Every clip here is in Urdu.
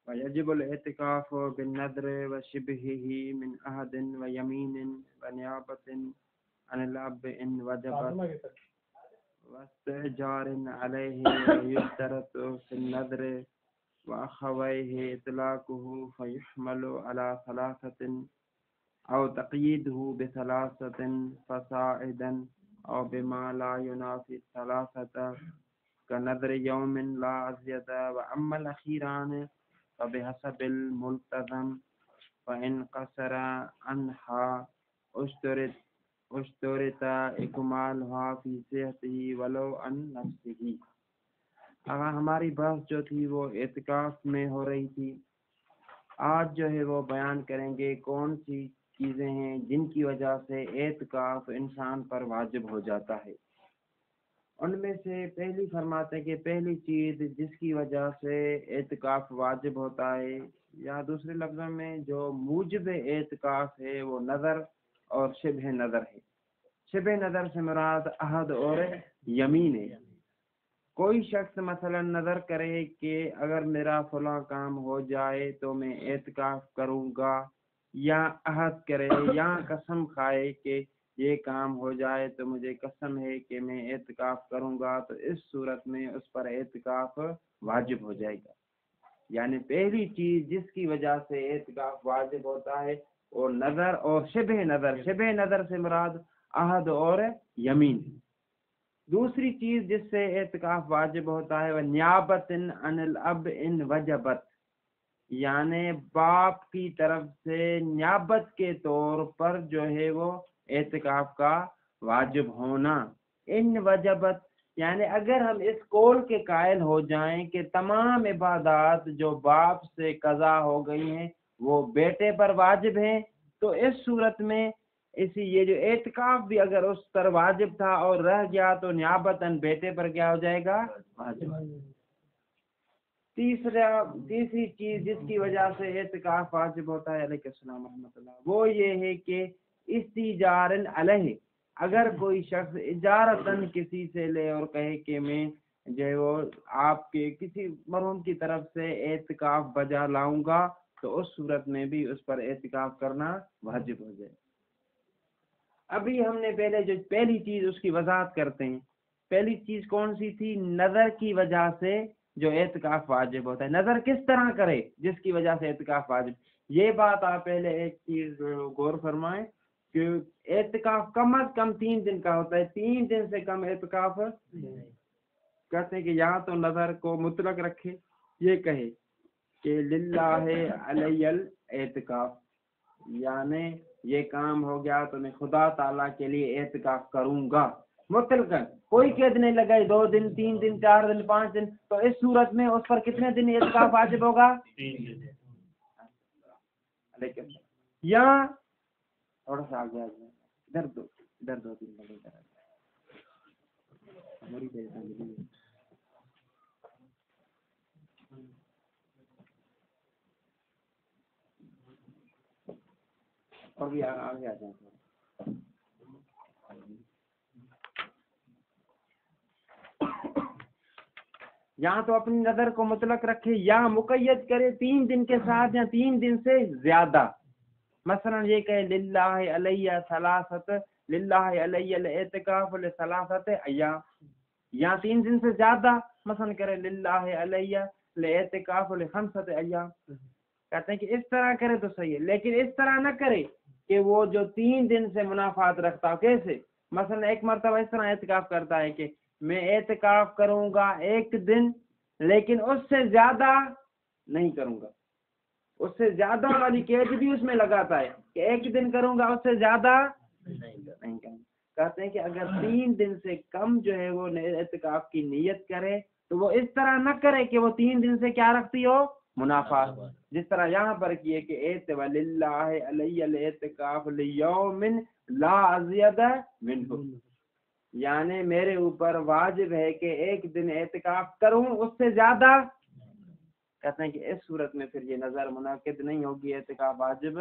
ويجب الاعتكاف بالنذر وشبهه من عهد ويمين ونيابة عن الأب إن وجبت واستئجار عليه ويشترط في النذر وأخويه إطلاقه فيحمل على ثلاثة أو تقييده بثلاثة فصاعدا أو بما لا ينافي الثلاثة كنذر يوم لا أزيد. وأما الأخيران فبحسب الملتزم فإن قصر عنها اشترط إكمالها في صحته ولو عن نفسه. ہماری بحث جو تھی وہ اعتکاف میں ہو رہی تھی. آج جو ہے وہ بیان کریں گے کون سی چیزیں ہیں جن کی وجہ سے اعتکاف انسان پر واجب ہو جاتا ہے. ان میں سے پہلی فرماتے ہیں کہ پہلی چیز جس کی وجہ سے اعتکاف واجب ہوتا ہے، یا دوسرے لفظوں میں جو موجب اعتکاف ہے، وہ نظر اور شبہ نظر ہے. شبہ نظر سے مراد عہد اور یمین ہے. کوئی شخص مثلا نظر کرے کہ اگر میرا فلاں کام ہو جائے تو میں اعتکاف کروں گا، یا عہد کرے یا قسم کھائے کہ یہ کام ہو جائے تو مجھے قسم ہے کہ میں اعتکاف کروں گا، تو اس صورت میں اس پر اعتکاف واجب ہو جائے گا. یعنی پہلی چیز جس کی وجہ سے اعتکاف واجب ہوتا ہے وہ نظر اور شبہ نظر. شبہ نظر سے مراد عہد اور یمین. دوسری چیز جس سے اعتکاف واجب ہوتا ہے وہ نیابت عن الاب ان وجبت، یعنی باپ کی طرف سے نیابت کے طور پر جو ہے وہ اعتکاف کا واجب ہونا. ان وجبت یعنی اگر ہم اس قول کے قائل ہو جائیں کہ تمام عبادات جو باپ سے قضا ہو گئی ہیں وہ بیٹے پر واجب ہیں، تو اس صورت میں یہ جو اعتکاف بھی اگر اس پر واجب تھا اور رہ گیا تو نیابتاً بیٹے پر کیا ہو جائے گا؟ واجب. تیسری چیز جس کی وجہ سے اعتکاف واجب ہوتا ہے، علیہ السلام ورحمۃ اللہ، وہ یہ ہے کہ استیجار علیہ، اگر کوئی شخص اجارتاً کسی سے لے اور کہے کہ میں جو ہے وہ آپ کے کسی مرحوم کی طرف سے اعتکاف بجا لاؤں گا، تو اس صورت میں بھی اس پر اعتکاف کرنا واجب ہو جائے. ابھی ہم نے پہلی چیز اس کی وضاحت کرتے ہیں. پہلی چیز کون سی تھی؟ نظر کی وجہ سے جو اعتکاف واجب ہوتا ہے. نظر کس طرح کرے جس کی وجہ سے اعتکاف واجب؟ یہ بات آپ پہلے ایک چیز غور فرمائیں کہ اعتکاف کم از کم 3 دن کا ہوتا ہے. 3 دن سے کم اعتکاف کہتے ہیں کہ یا تو نظر کو مطلق رکھے، یہ کہے کہ للہ علی الاعتکاف، یعنی یہ کام ہو گیا تو میں خدا تعالیٰ کے لیے اعتکاف کروں گا مطلقاً. کوئی قید نہیں لگائی 2 دن 3 دن 4 دن 5 دن، تو اس صورت میں اس پر کتنے دن اعتکاف واجب ہوگا؟ 3 دن. یا تھوڑا سا آگے ادھر 2 3 لگے گا. اور بھی آگے آ جائیں. یہاں تو اپنی نظر کو مطلق رکھے یا مقید کرے 3 دن کے ساتھ یا 3 دن سے زیادہ. مثلا یہ کہے للہ علیہ ثلاثت، للہ علیہ الاعتکاف لثلاثت ایام، یا 3 دن سے زیادہ مثلا کرے للہ علیہ الاعتکاف لخمسۃ ایام. کہتے ہیں کہ اس طرح کرے تو صحیح ہے، لیکن اس طرح نہ کرے کہ وہ جو 3 دن سے منافات رکھتا ہو. کیسے؟ مثلا ایک مرتبہ اس طرح اعتکاف کرتا ہے کہ میں اعتکاف کروں گا 1 دن، لیکن اس سے زیادہ نہیں کروں گا. اس سے زیادہ والی قید بھی اس میں لگاتا ہے کہ 1 دن کروں گا، اس سے زیادہ نہیں کروں گا. کہتے ہیں کہ اگر 3 دن سے کم جو ہے وہ اعتکاف کی نیت کرے تو وہ اس طرح نہ کرے کہ وہ 3 دن سے کیا رکھتی ہو؟ منافات. جس طرح یہاں پر کیے کہ للہ علی الاعتکاف لیوم لا ازید منہ، یعنی میرے اوپر واجب ہے کہ 1 دن اعتکاف کروں، اس سے زیادہ. کہتے ہیں کہ اس صورت میں پھر یہ نظر منعقد نہیں ہوگی، اعتکاف واجب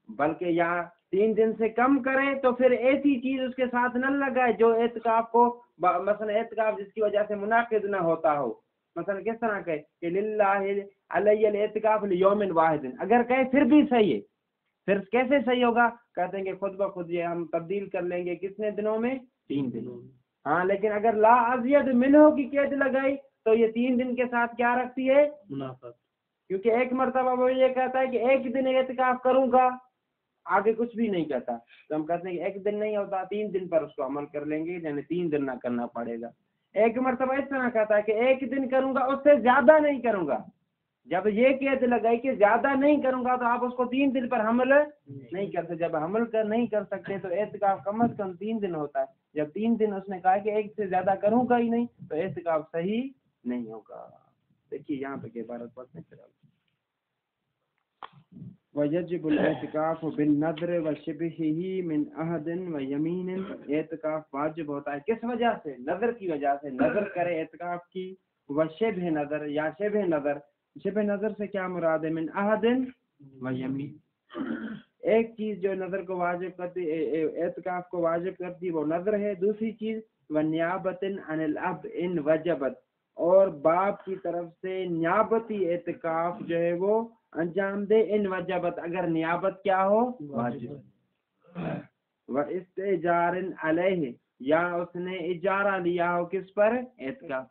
بلکہ یا 3 دن سے کم کرے تو پھر ایسی چیز اس کے ساتھ نہ لگائے جو اعتکاف کو مثلا اعتکاف جس کی وجہ سے منعقد نہ ہوتا ہو. مثلا کس طرح کہے کہ للہ علی الاعتکاف لیوم واحد، اگر کہے پھر بھی صحیح ہے. پھر کیسے صحیح ہوگا؟ کہتے ہیں کہ خود بخود یہ ہم تبدیل کر لیں گے کتنے دنوں میں؟ 3 دنوں. ہاں لیکن اگر لا ازید منہ کی قید لگائی تو یہ 3 دن کے ساتھ کیا رکھتی ہے؟ منافقت. کیونکہ ایک مرتبہ وہ یہ کہتا ہے کہ ایک دن اعتکاف کروں گا، آگے کچھ بھی نہیں کہتا. تو ہم کہتے ہیں کہ ایک دن نہیں ہوتا، 3 دن پر اس کو عمل کر لیں گے، یعنی 3 دن نہ کرنا پڑے گا. ایک مرتبہ اس طرح کہتا ہے کہ ایک دن کروں گا، اس سے زیادہ نہیں کروں گا. جب یہ قید لگائی کہ زیادہ نہیں کروں گا تو آپ اس کو 3 دن پر حمل نہیں کر سکتے. جب حمل نہیں کر سکتے تو اعتکاف کم از کم 3 دن ہوتا ہے. جب 3 دن اس نے کہا کہ ایک سے زیادہ کروں گا ہی نہیں تو اعتکاف صحیح نہیں ہوگا. دیکھیے یہاں پہ عبارت پڑھتے ہیں. وَيَجِبُ الْاعْتِكَافُ بِالنَّذْرِ وَشِبْهِهِ مِنْ عَهْدٍ وَيَمِينٍ. اعتکاف واجب ہوتا ہے کس وجہ سے؟ نظر کی وجہ سے. نظر کرے اعتکاف کی، وشبہ نظر یا شبہ نظر. شبہ نظر سے کیا مراد ہے؟ من عہد ویمین. ایک چیز جو نظر کو واجب کرتی، اعتکاف کو واجب کرتی وہ نظر ہے. دوسری چیز ونیابت عن الاب ان وجبت، اور باپ کی طرف سے نیابتی اعتکاف جو ہے وہ انجام دے ان وجبت، اگر نیابت کیا ہو؟ واجب. و استجار علیہ، یا اس نے اجارہ لیا ہو کس پر؟ اعتکاف.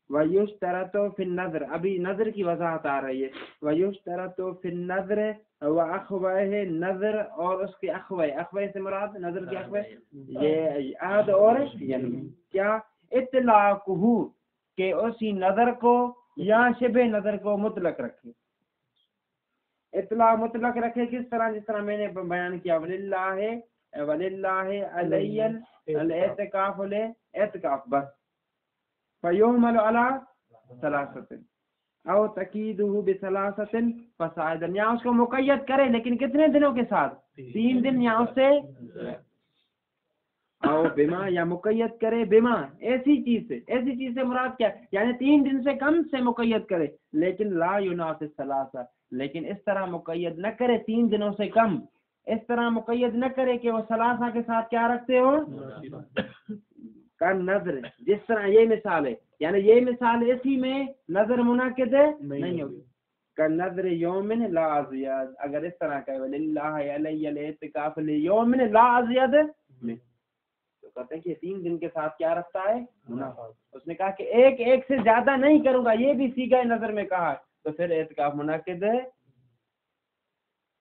وَيُشْتَرَطُ فِي النَّذْرِ، ابھی نظر کی وضاحت آ رہی ہے. وَيُشْتَرَطُ فِي النَّذْرِ وَأَخْوَيْهِ، نظر اور اس کے اخوے. اخوے سے مراد نظر کے اخوے یہ عہد اور یمین. کیا؟ اطلاقہ، کہ اسی نظر کو یا شبہ نظر کو مطلق رکھے. اطلاع مطلق رکھے کس طرح؟ جس طرح میں نے بیان کیا وَلِلَّهِ عَلَيَّ الاعتکاف اعتکاف بس. فَيُحْمَلُ عَلَى ثَلَاثَةٍ أَوْ تَقِيدُهُ بِثَلَاثَةٍ فَصَاعِدًا، یا اس کو مقید کرے لیکن کتنے دنوں کے ساتھ؟ 3 دن یا اس سے. او بما، یا مقید کرے بما، ایسی چیز سے. ایسی چیز سے مراد کیا؟ یعنی 3 دن سے کم سے مقید کرے، لیکن لا ينافي الثلاثة، لیکن اس طرح مقید نہ کرے 3 دنوں سے کم. اس طرح مقید نہ کرے کہ وہ ثلاثہ کے ساتھ کیا رکھتے ہو؟ کا نظر. جس طرح یہ مثال ہے، یعنی یہ مثال اسی میں نظر منعقد نہیں ہوگی. کا نظر یومن لا ازید، اگر اس طرح کہ وللہ علی الاعتکاف لیوم لا ازید میں، تو کہتے ہیں کہ 3 دن کے ساتھ کیا رکھتا ہے؟ منافقت. اس نے کہا کہ ایک سے زیادہ نہیں کروں گا، یہ بھی صیغہ نظر میں کہا ہے، تو پھر اعتکاف منعقد ہے.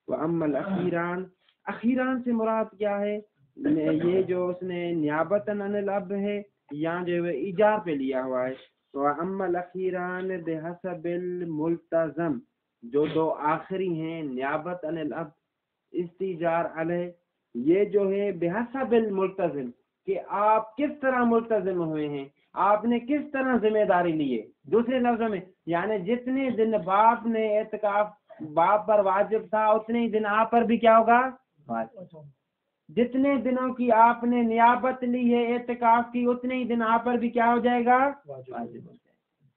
واما الاخیران، اخیران سے مراد کیا ہے؟ یہ جو اس نے نیابتاً عن الاب ہے یا جو ایجار پہ لیا ہوا ہے. تو اما الاخیران بحسب الملتزم، جو 2 آخری ہیں نیابت عن الاب استیجار علیہ، یہ جو ہے بحسب الملتزم، کہ آپ کس طرح ملتزم ہوئے ہیں، آپ نے کس طرح ذمہ داری لی ہے. دوسرے لفظوں میں یعنی جتنے دن باپ نے اعتکاف باپ پر واجب تھا اتنے ہی دن آپ پر بھی کیا ہوگا؟ واجب. جتنے دنوں کی آپ نے نیابت لی ہے اعتکاف کی اتنے ہی دن آپ پر بھی کیا ہو جائے گا؟ واجب ہو جائے گا.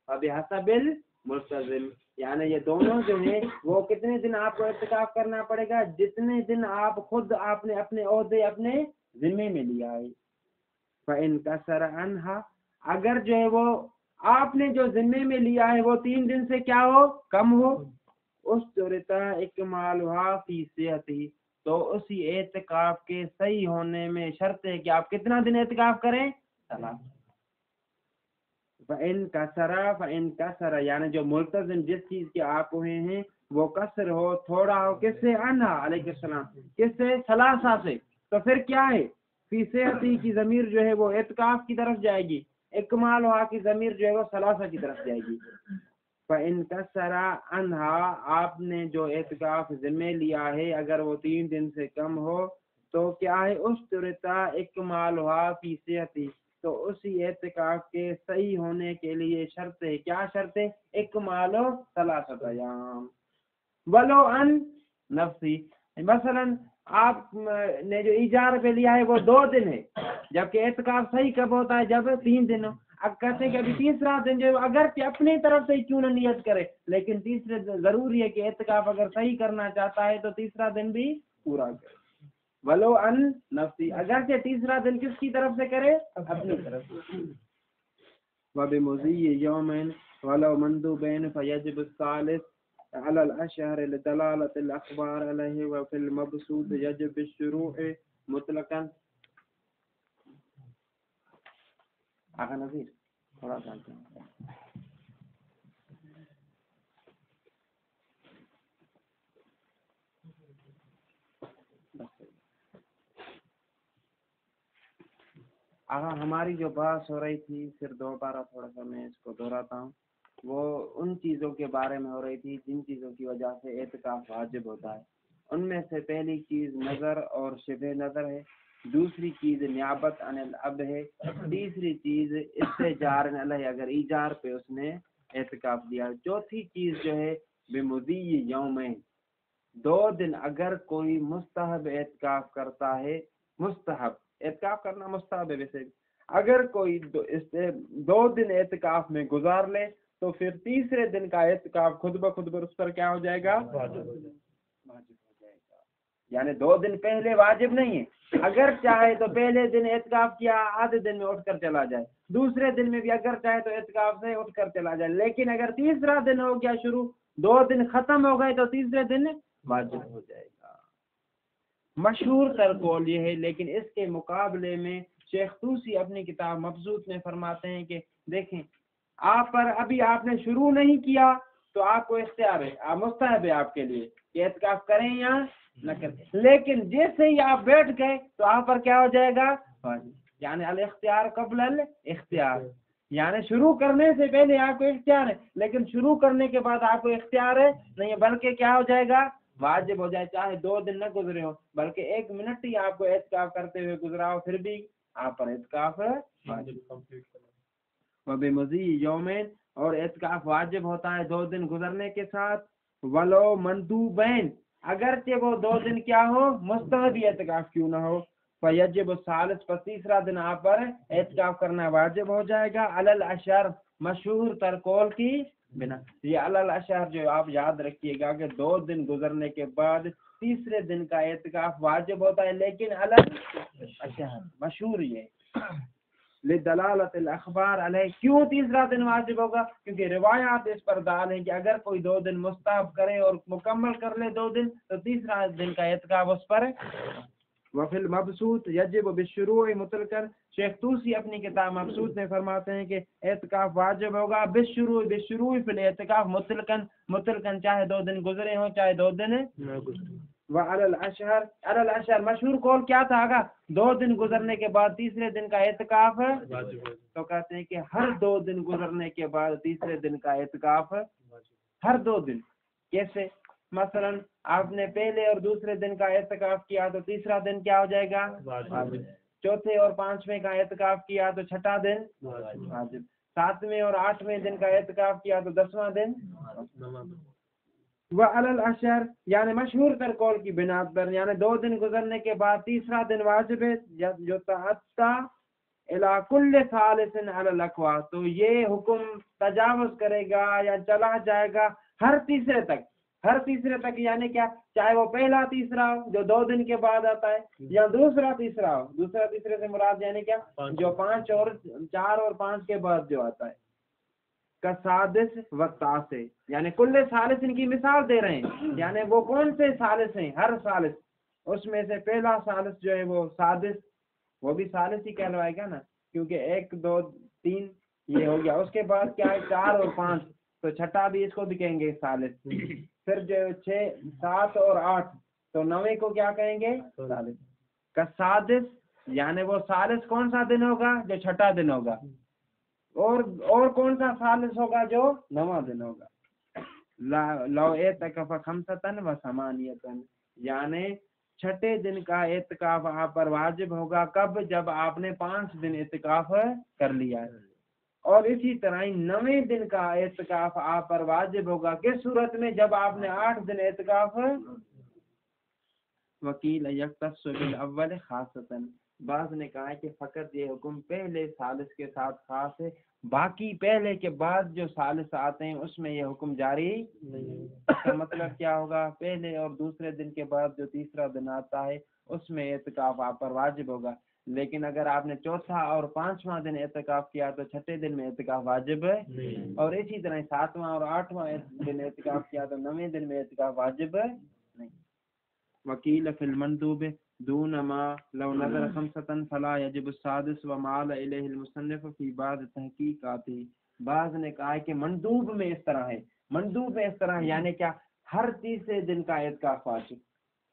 اب حسب الملتزم، یعنی یہ دونوں جو ہیں وہ کتنے دن آپ کو اعتکاف کرنا پڑے گا؟ جتنے دن آپ خود آپ نے اپنے عہدے اپنے ذمے میں لیا ہے. فَإِن كَسَرَ عَنْهَا، اگر جو ہے وہ آپ نے جو ذمے میں لیا ہے وہ 3 دن سے کیا ہو؟ کم ہو. اس طرح اکمالها فی صحتی، تو اسی اعتکاف کے صحیح ہونے میں شرط ہے کہ آپ کتنا دن اعتکاف کریں؟ 3. فَإِن كَسَرَ، یعنی جو ملتزم جس چیز کے آپ ہوئے ہیں وہ کسر ہو، تھوڑا ہو، کس سے؟ انہا علیہ السلام، کس سے؟ ثلاثہ سے. تو پھر کیا ہے؟ فی صحتی کی ضمیر جو ہے وہ اعتکاف کی طرف جائے گی، اکمال ہوا کی ضمیر جو ہے وہ ثلاثہ کی طرف جائے گی. فَإِن كَسَرَ عَنْهَا، آپ نے جو اعتکاف ذمہ لیا ہے اگر وہ 3 دن سے کم ہو تو کیا ہے؟ اس طرح اکمالها فی صحتی، تو اسی اعتکاف کے صحیح ہونے کے لیے شرط ہے. کیا شرط ہے؟ اکمال 3 ایام ولو ان نفسی. مثلا آپ نے جو ایجار پہ لیا ہے وہ 2 دن ہے، جبکہ اعتکاف صحیح کب ہوتا ہے؟ جب 3 دن ہو. اب کہتے ہیں کہ ابھی تیسرا دن جو اگر کہ اپنی طرف سے کیوں نہ نیت کرے، لیکن تیسرے دن ضروری ہے کہ اعتکاف اگر صحیح کرنا چاہتا ہے تو تیسرا دن بھی پورا کرے، ولو ان نفسی، اگرچہ تیسرا دن کس کی طرف سے کرے؟ اپنی طرف سے. وبمضي يوم ولو مندوبين فيجب الثالث على الأشهر لدلالة الأخبار عليه، وفي المبسوط يجب الشروع مطلقا. آقا نظیر تھوڑا سا ہماری جو بحث ہو رہی تھی، پھر دوبارہ تھوڑا سا میں اس کو دہراتا ہوں، وہ ان چیزوں کے بارے میں ہو رہی تھی جن چیزوں کی وجہ سے اعتکاف واجب ہوتا ہے. ان میں سے پہلی چیز نظر اور شبہ نظر ہے، دوسری چیز نیابت عن الاب ہے، تیسری چیز استجار علیہ، اگر ایجار پہ اس نے اعتکاف دیا، چوتھی چیز جو ہے بمضی یومین، 2 دن اگر کوئی مستحب اعتکاف کرتا ہے، مستحب اعتکاف کرنا مستحب ہے ویسے، اگر کوئی 2 دن اعتکاف میں گزار لے تو پھر تیسرے دن کا اعتکاف خود بخود اس پر کیا ہو جائے گا؟ واجب ہو جائے گا. یعنی 2 دن پہلے واجب نہیں ہے، اگر چاہے تو پہلے دن اعتکاف کیا آدھے دن میں اٹھ کر چلا جائے، دوسرے دن میں بھی اگر چاہے تو اعتکاف سے اٹھ کر چلا جائے، لیکن اگر تیسرا دن ہو گیا شروع، 2 دن ختم ہو گئے تو تیسرے دن واجب ہو جائے گا. مشہور تر قول یہ ہے، لیکن اس کے مقابلے میں شیخ طوسی اپنی کتاب مبسوط میں فرماتے ہیں کہ دیکھیں آپ پر ابھی آپ نے شروع نہیں کیا تو آپ کو اختیار ہے، مستحب ہے آپ کے لیے کہ اعتکاف کریں یا نہ کریں، لیکن جیسے ہی آپ بیٹھ گئے تو آپ پر کیا ہو جائے گا؟ یعنی الاختیار قبل الاختیار، یعنی شروع کرنے سے پہلے آپ کو اختیار ہے، لیکن شروع کرنے کے بعد آپ کو اختیار ہے نہیں، بلکہ کیا ہو جائے گا؟ واجب ہو جائے، چاہے 2 دن نہ گزرے ہو، بلکہ 1 منٹ ہی آپ کو اعتکاف کرتے ہوئے گزرا ہو، پھر بھی آپ پر اعتکاف وبمضی یومین، اور اعتکاف واجب ہوتا ہے 2 دن گزرنے کے ساتھ، ولو مندوبین، اگرچہ وہ 2 دن کیا ہو مستحب اعتکاف کیوں نہ ہو، فیجب الثالث، پر تیسرا دن آپ پر اعتکاف کرنا واجب ہو جائے گا، علی الاشہر، مشہور تر قول کی بنا. یہ علی الاشہر جو آپ یاد رکھیے گا کہ 2 دن گزرنے کے بعد تیسرے دن کا اعتکاف واجب ہوتا ہے، لیکن علی الاشہر مشہور یہ لدلالت الاخبار علیہ. کیوں تیسرا دن واجب ہوگا؟ کیونکہ روایات اس پر دال ہیں کہ اگر کوئی 2 دن مستحب کرے اور مکمل کر لے 2 دن تو تیسرا دن کا اعتکاف اس پر. وفی المبسوط یجب بالشروع مطلقا، شیخ طوسی اپنی کتاب مبسوط میں فرماتے ہیں کہ اعتکاف واجب ہوگا بالشروع فی الاعتکاف مطلقا، چاہے 2 دن گزرے ہوں چاہے 2 دن نہ گزرے. وعلی الاشہر، علی الاشہر مشہور قول کیا تھا آگا؟ 2 دن گزرنے کے بعد تیسرے دن کا اعتکاف تو کہتے ہیں کہ ہر 2 دن گزرنے کے بعد تیسرے دن کا اعتکاف، ہر 2 دن. کیسے؟ مثلا آپ نے پہلے اور دوسرے دن کا اعتکاف کیا تو تیسرا دن کیا ہو جائے گا؟ واجب. چوتھے اور 5ویں کا اعتکاف کیا تو چھٹا دن واجب. 7ویں اور 8ویں دن کا اعتکاف کیا تو 10واں دن. وعلی الاشہر، یعنی مشہور تر قول کی بنا پر، یعنی 2 دن گزرنے کے بعد تیسرا دن واجب ہے، جو تحتی الی کل ثالث علی الاقوا، تو یہ حکم تجاوز کرے گا یا چلا جائے گا ہر تیسرے تک. ہر تیسرے تک یعنی کیا؟ چاہے وہ پہلا تیسرا ہو جو 2 دن کے بعد آتا ہے، یا دوسرا تیسرا ہو. دوسرا تیسرے سے مراد یعنی کیا؟ جو 5 اور 4 اور 5 کے بعد جو آتا ہے. کا سادس و تاسع، یعنی کل ثالث ان کی مثال دے رہے ہیں، یعنی وہ کون سے ثالث ہیں؟ ہر ثالث. اس میں سے پہلا ثالث جو ہے وہ سادس، وہ بھی ثالث ہی کہلوائے گا نا، کیونکہ 1 2 3 یہ ہو گیا. اس کے بعد کیا ہے؟ 4 اور 5، تو چھٹا بھی اس کو بھی کہیں گے ثالث. پھر جو 6 7 اور 8، تو 9ویں کو کیا کہیں گے؟ ثالث. کا سادس، یعنی وہ ثالث کون سا دن ہوگا؟ جو چھٹا دن ہوگا. اور کون سا ثالث ہوگا؟ جو 9واں دن ہوگا. لو اعتکف 5 و 8، یعنی چھٹے دن کا اعتکاف آپ پر واجب ہوگا. کب؟ جب آپ نے 5 دن اعتکاف کر لیا ہے. اور اسی طرح 9ویں دن کا اعتکاف آپ پر واجب ہوگا کس صورت میں؟ جب آپ نے 8 دن اعتکاف. وکیل یختص بالاول خاصتاً، بعض نے کہا ہے کہ فقط یہ حکم پہلے ثالث کے ساتھ خاص ہے، باقی پہلے کے بعد جو ثالث آتے ہیں اس میں یہ حکم جاری نہیں۔ اس کا مطلب کیا ہوگا؟ پہلے اور دوسرے دن کے بعد جو تیسرا دن آتا ہے اس میں اعتکاف آپ پر واجب ہوگا، لیکن اگر آپ نے چوتھا اور پانچواں دن اعتکاف کیا تو چھٹے دن میں اعتکاف واجب ہے، اور اسی طرح ساتواں اور آٹھواں دن اعتکاف کیا تو نویں دن میں اعتکاف واجب ہے نہیں۔ وکیل فی المندوب دون ما لو نظر خمسطن فلا یجب السادس ومال الیہ المصنف فی بعض تحقیقاتی۔ بعض نے کہا ہے کہ مندوب میں اس طرح ہے، مندوب میں اس طرح ہے یعنی کیا؟ ہر تیسرے دن کا اعتکاف واجب،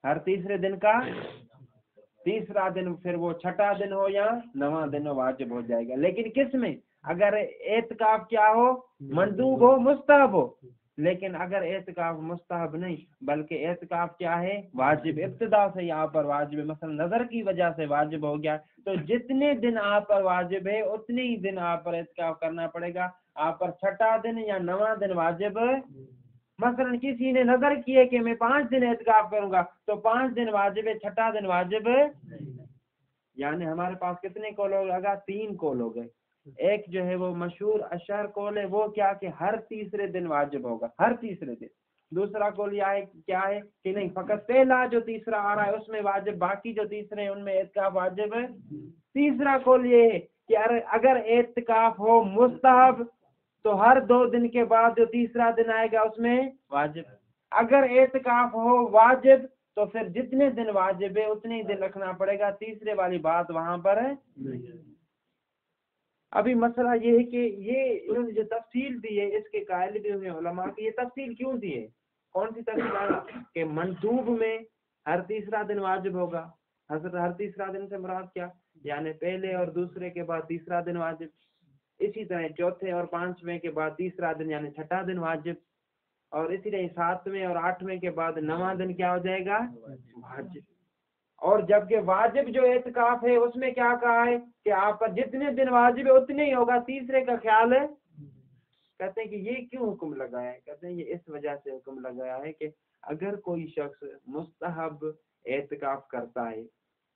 ہر تیسرے دن کا، تیسرا دن پھر وہ چھٹا دن ہو یا نواں دن ہو واجب ہو جائے گا، لیکن کس میں؟ اگر اعتکاف کیا ہو؟ مندوب ہو، مستحب ہو۔ لیکن اگر اعتکاف مستحب نہیں بلکہ اعتکاف کیا ہے؟ واجب، ابتدا سے یہاں پر واجب ہے، مثلا نظر کی وجہ سے واجب ہو گیا، تو جتنے دن آپ پر واجب ہے اتنے ہی دن آپ پر اعتکاف کرنا پڑے گا۔ آپ پر چھٹا دن یا نواں دن واجب ہے، مثلا کسی نے نظر کی ہے کہ میں 5 دن اعتکاف کروں گا تو 5 دن واجب ہے، چھٹا دن واجب ہے۔ یعنی ہمارے پاس کتنے قول ہو گئے؟ 3 قول ہو گئے۔ ایک جو ہے وہ مشہور اشہر قول ہے، وہ کیا کہ ہر تیسرے دن واجب ہوگا، ہر تیسرے دن۔ دوسرا قول یہ ہے کیا ہے کہ نہیں، فقط پہلا جو تیسرا آ رہا ہے اس میں واجب، باقی جو تیسرے ہیں ان میں اعتکاف واجب ہے۔ تیسرا قول یہ ہے کہ اگر اعتکاف ہو مستحب تو ہر 2 دن کے بعد جو تیسرا دن آئے گا اس میں واجب، اگر اعتکاف ہو واجب تو پھر جتنے دن واجب ہے اتنے ہی دن رکھنا پڑے گا، تیسرے والی بات وہاں پر ہے۔ ابھی مسئلہ یہ ہے کہ یہ انہوں نے جو تفصیل دی ہے اس کے قائل بھی ہوئے علماء کی، یہ تفصیل کیوں دی ہے؟ کون سی تفصیل آئی کہ مندوب میں ہر تیسرا دن واجب ہوگا؟ حضرت ہر تیسرا دن سے مراد کیا؟ یعنی پہلے اور دوسرے کے بعد تیسرا دن واجب، اسی طرح چوتھے اور پانچویں کے بعد تیسرا دن یعنی چھٹا دن واجب، اور اسی طرح ساتویں اور آٹھویں کے بعد نواں دن کیا ہو جائے گا؟ واجب۔ اور جبکہ واجب جو اعتکاف ہے اس میں کیا کہا ہے کہ آپ پر جتنے دن واجب ہے اتنے ہی ہوگا، تیسرے کا خیال ہے۔ کہتے ہیں کہ یہ کیوں حکم لگایا ہے؟ کہتے ہیں یہ اس وجہ سے حکم لگایا ہے کہ اگر کوئی شخص مستحب اعتکاف کرتا ہے،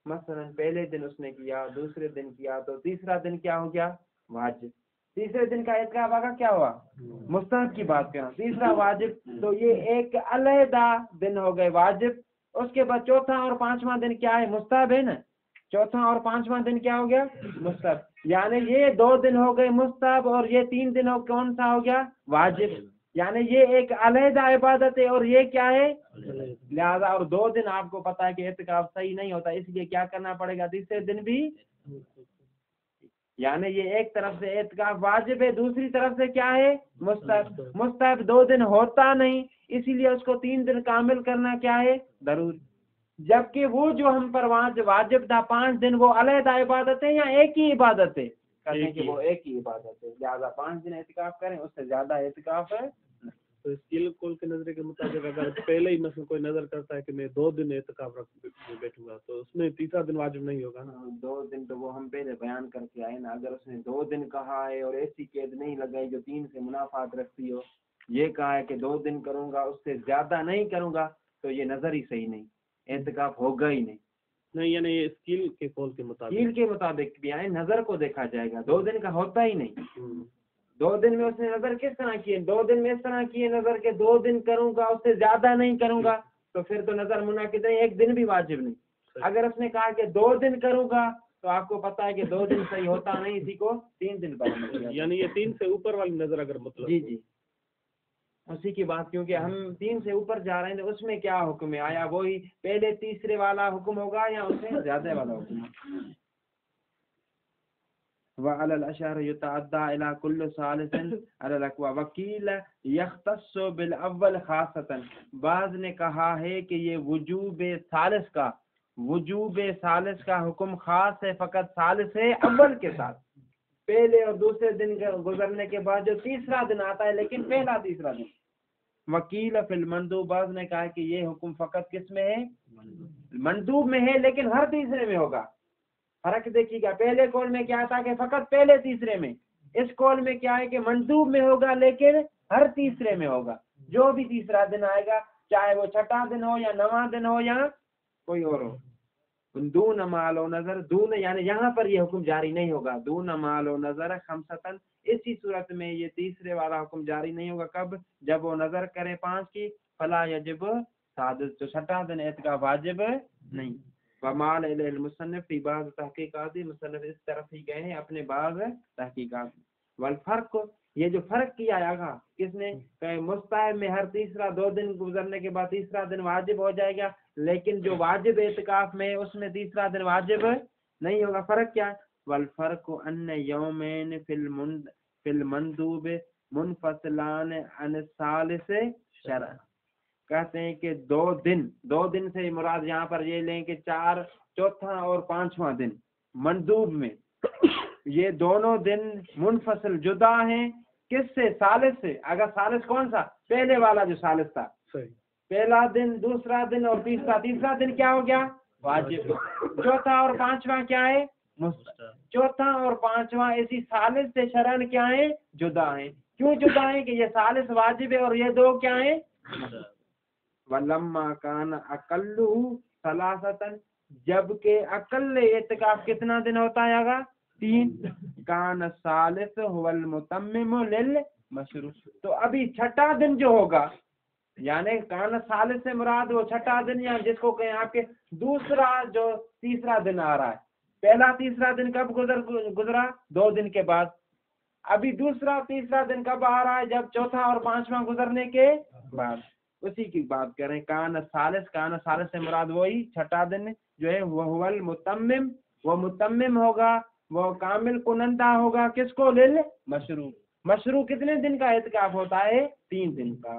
مثلا پہلے دن اس نے کیا، دوسرے دن کیا، تو تیسرا دن کیا ہو گیا؟ واجب۔ تیسرے دن کا اعتکاف آگا کیا ہوا؟ مستحب کی بات کرنا، تیسرا واجب، تو یہ ایک علیحدہ دن ہو گئے واجب۔ اس کے بعد چوتھا اور پانچواں دن کیا ہے؟ مستحب ہے نا، چوتھا اور پانچواں دن کیا ہو گیا؟ مستحب۔ یعنی یہ 2 دن ہو گئے مستحب اور یہ 3 دن کون سا ہو گیا؟ واجب۔ یعنی یہ ایک علیحدہ عبادت ہے اور یہ کیا ہے؟ لہذا اور 2 دن آپ کو پتا ہے کہ اعتکاف صحیح نہیں ہوتا، اس لیے کیا کرنا پڑے گا؟ تیسرے دن بھی، یعنی یہ ایک طرف سے اعتکاف واجب ہے، دوسری طرف سے کیا ہے؟ مستحب۔ مستحب 2 دن ہوتا نہیں، اسی لیے اس کو 3 دن کامل کرنا کیا ہے؟ ضروری۔ جبکہ وہ جو ہم پر واجب تھا 5 دن، وہ علیحدہ عبادت ہے یا ایک ہی عبادت ہے؟ کہتے ہیں کہ وہ ایک ہی عبادت ہے، لہٰذا 5 دن اعتکاف کریں، اس سے زیادہ اعتکاف ہے۔ تو اس قول کے نظریے کے مطابق اگر پہلے ہی مثلا کوئی نظر کرتا ہے کہ میں 2 دن اعتکاف بیٹھوں گا تو اس میں تیسرا دن واجب نہیں ہوگا نا؟ 2 دن تو وہ ہم پہلے بیان کر کے آئے نا، اگر اس نے 2 دن کہا ہے اور ایسی قید نہیں لگائی جو 3 سے منافات رکھتی ہو، یہ کہا ہے کہ 2 دن کروں گا اس سے زیادہ نہیں کروں گا، تو یہ نظر ہی صحیح نہیں، اعتکاف ہوگا ہی نہیں۔ یعنی یہ اسکیل کے قول کے مطابق، اسکیل کے مطابق بھی آئے، نظر کو دیکھا جائے گا، 2 دن کا ہوتا ہی نہیں۔ 2 دن میں اس نے نظر کس طرح کیے؟ 2 دن میں اس طرح کیے نظر کے 2 دن کروں گا اس سے زیادہ نہیں کروں گا، تو پھر تو نظر منعقد ہے، 1 دن بھی واجب نہیں۔ اگر اس نے کہا کہ 2 دن کروں گا تو آپ کو پتا ہے کہ 2 دن صحیح ہوتا نہیں، اسی کو 3 دن پر، یعنی یہ 3 سے اوپر والی نظر اگر مطلب، جی جی اسی کی بات، کیونکہ ہم 3 سے اوپر جا رہے ہیں تو اس میں کیا حکم ہے؟ آیا وہی پہلے تیسرے والا حکم ہوگا یا اس سے زیادہ والا حکم ہوگا؟ وعلى الاشعار يتعدى الى كل ثالث على الاقوى وقيل يختص بالاول خاصة۔ بعض نے کہا ہے کہ یہ وجوب ثالث کا حکم خاص ہے، فقط ثالث ہے اول کے ساتھ، پہلے اور دوسرے دن گزرنے کے بعد جو تیسرا دن آتا ہے، لیکن پہلا تیسرا دن۔ وکیل فی المندوب، بعض نے کہا کہ یہ حکم فقط کس میں ہے؟ مندوب میں ہے، لیکن ہر تیسرے میں ہوگا۔ فرق دیکھیے گا، پہلے قول میں کیا تھا کہ فقط پہلے تیسرے میں، اس قول میں کیا ہے کہ مندوب میں ہوگا لیکن ہر تیسرے میں ہوگا، جو بھی تیسرا دن آئے گا، چاہے وہ چھٹا دن ہو یا نواں دن ہو یا کوئی اور ہو۔ دون مال و نظر، دون یعنی یہاں پر یہ حکم جاری نہیں ہوگا، دون مال و نظر خمسطن، اسی صورت میں یہ تیسرے والا حکم جاری نہیں ہوگا، کب؟ جب وہ نظر کرے 5 کی، فلا یجب سادس، تو چھٹا دن اعتکاف واجب نہیں۔ ومال الیہ المصنف فی بعض تحقیقات، مصنف اس طرف ہی گئے ہیں اپنے بعض تحقیقات۔ والفرق، یہ جو فرق کیا آگا کس نے کہ مستحب میں ہر تیسرا 2 دن گزرنے کے بعد تیسرا دن واجب ہو جائے گا، لیکن جو واجب اعتکاف میں اس میں تیسرا دن واجب نہیں ہوگا۔ فرق کیا؟ والفرق ان یومین فی المندوب منفصلان عن الثالث شرعا، کہتے ہیں کہ 2 دن سے مراد یہاں پر یہ لیں کہ 4، چوتھا اور 5واں دن مندوب میں، یہ دونوں دن منفصل جدا ہیں کس سے؟ ثالث سے۔ اگر ثالث کون سا؟ پہلے والا جو ثالث تھا، پہلا دن، دوسرا دن اور تیسرا دن کیا ہو گیا؟ واجب۔ چوتھا اور 5واں کیا ہے؟ مستحب۔ چوتھا اور 5واں اسی ثالث سے شرعاً کیا ہیں؟ جدا ہیں۔ کیوں جدا ہیں؟ کہ یہ ثالث واجب ہے اور یہ 2 کیا ہیں؟ وَلَمَّا كَانَ أَقَلُّهُ ثَلَاثَةً، جبکہ اقل اعتکاف کتنا دن ہوتا ہے گا؟ 3۔ كَانَ الثَّالِثُ هُوَ الْمُتَمِّمُ لِلْمَشْرُوعِ، تو ابھی چھٹا دن جو ہوگا، یعنی کان ثالث سے مراد وہ چھٹا دن، یا جس کو کہیں آپ کے دوسرا جو تیسرا دن آ رہا ہے، پہلا تیسرا دن کب گزرا؟ 2 دن کے بعد۔ ابھی دوسرا تیسرا دن کب آ رہا ہے؟ جب چوتھا اور 5واں گزرنے کے بعد، اسی کی بات کریں۔ کان ثالث سے مراد وہی چھٹا دن جو ہے، وہ المتمم، وہ متمم ہوگا، وہ کامل کنندہ ہوگا کس کو؟ مشروع۔ مشروع کتنے دن کا اعتکاف ہوتا ہے؟ 3 دن کا۔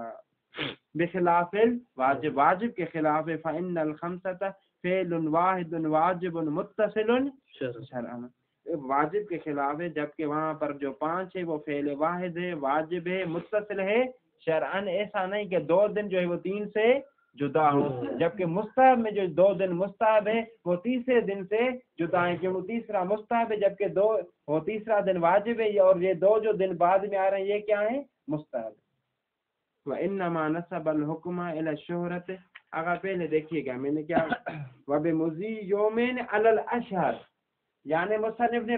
بخلاف الواجب، واجب کے خلاف، فإن الخمسة فعل واحد واجب متصل شرعا، واجب کے خلاف ہے، جبکہ وہاں پر جو 5 ہے وہ فعل واحد ہے، واجب ہے، متصل ہے شرعاً، ایسا نہیں کہ 2 دن جو ہے وہ 3 سے جدا ہو، جبکہ مستحب میں جو 2 دن مستحب ہے وہ تیسرے دن سے جدا ہیں، کیونکہ تیسرا مستحب ہے جبکہ وہ تیسرا دن واجب ہے، اور یہ 2 جو دن بعد میں آ رہے ہیں یہ کیا ہیں؟ مستحب۔ وَإِنَّمَا نَسَبَ الْحُكْمَ إِلَى الشُّهْرَةِ، اگر پہلے دیکھیے گا میں نے کیا وَبِمُضِي يَوْمٍ عَلَى الْأَشْهَرِ، یعنی مصنف نے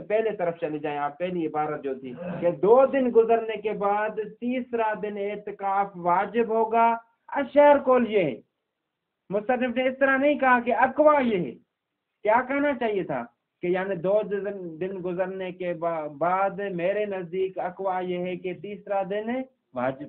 پہلے طرف چلے جائیں آپ، پہلی عبارت جو تھی کہ 2 دن گزرنے کے بعد تیسرا دن اعتکاف واجب ہوگا، اشہر کول یہ ہے، مصنف نے اس طرح نہیں کہا کہ اقوا یہ ہے، کیا کہنا چاہیے تھا کہ یعنی 2 دن گزرنے کے بعد میرے نزدیک اقوا یہ ہے کہ تیسرا دن واجب،